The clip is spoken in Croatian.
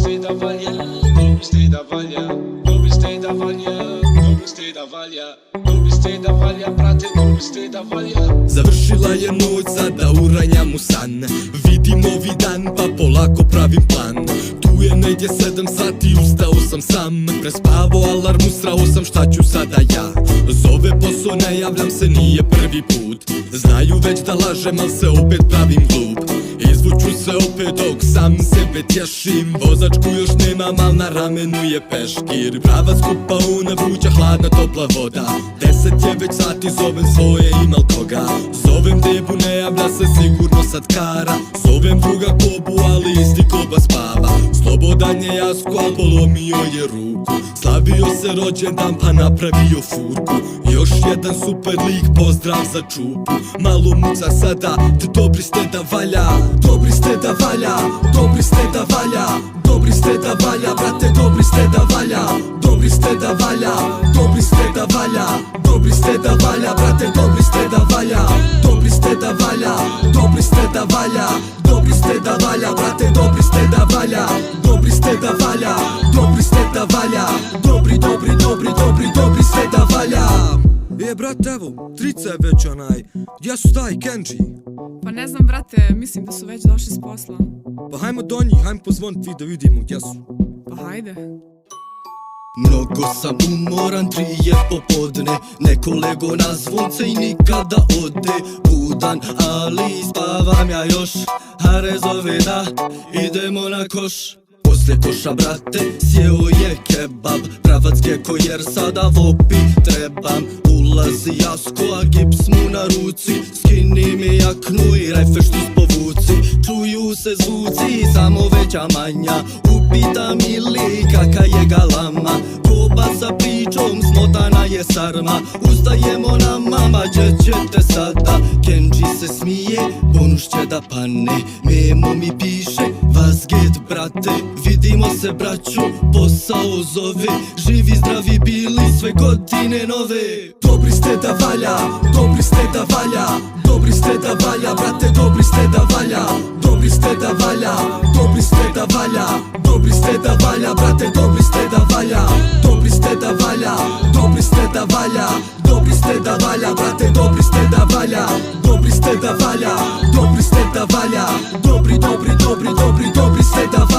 ste da valja, dobro ste da valja, dobro ste da valja, dobro ste da valja, dobro ste da valja, brate, dobro ste da valja. Završila je noć, sada uranjam u san. Vidim novi dan, pa polako pravim plan. Tu je negdje 7 sati, ustao sam sam. Prespavao alarm, usrao sam, šta ću sada ja? Zove posao, ne javljam se, nije prvi put. Znaju već da lažem, al se opet pravim glup. Izvuću se opet dok sam sebe tješim. Vozačku još nemam, al na ramenu je peškir. Pravac Kopaona, vruća hladna topla voda. 10 je već sati, zovem svoje, imal koga. Zovem debu, ne javlja se, sigurno sad kara. Zovem druga Kobu, ali isti Koba spava. Slobodan je Jasku, al polomio je ruku. Slavio se rođendan, pa napravio furku. Još jedan super lik, pozdrav za Čupu. Malo muca sada, te dobri ste da valja. Dobri ste da valja, dobri ste da valja. Dobri ste da valja, brate, dobri ste da valja. Dobri ste da valja, dobri ste da valja. Dobri ste da valja, brate, dobri ste da valja. Dobri ste da valja, dobri ste da valja. Dobri ste da valja, brate, dobri ste da valja. Dobri ste da valja, dobri ste da valja. Dobri, dobri, dobri, dobri, dobri ste da valja. Brate, evo, trica je već onaj. Gdje su taj Kenji? Pa ne znam, brate, mislim da su već došli s posla. Pa hajmo do njih, hajmo pozvonit vi da vidimo gdje su. Pa hajde. Mnogo sam umoran, 3 je popodne. Neko lego na zvonce i nikada ode. Budan, ali spavam ja još. Hare zove da idemo na koš. Poslije koša, brate, sjeo je kebab. Pravac geko jer sada vopi trebam. Ulazi Jasko, a gips mu na ruci. Skini mi jaknu i rajfeštu povuci. Čuju se zvuci, samo veća manja. Upita mi li kaka je galama. Koba sa pričom, smotana je sarma. Ustajemo na mama, gdje ćete sada? Kenji se smije, bonus će da pane. Memo mi piše, vazget brate. Vidimo se braćo, posao zove. Živi zdravi bili, sve godine nove. Dobri ste da valja, dobri ste da valja. Dobri ste da valja, brate, dobri ste da valja. Dobri ste da valja, dobri ste da valja. Dobri ste da valja, brate, dobri ste da valja. Dobri ste da valja, dobri ste da valja. Dobri ste da valja, brate, dobri ste da valja. Dobri ste da valja, dobri ste da valja. Dobri, dobri, dobri, dobri, dobri ste da valja.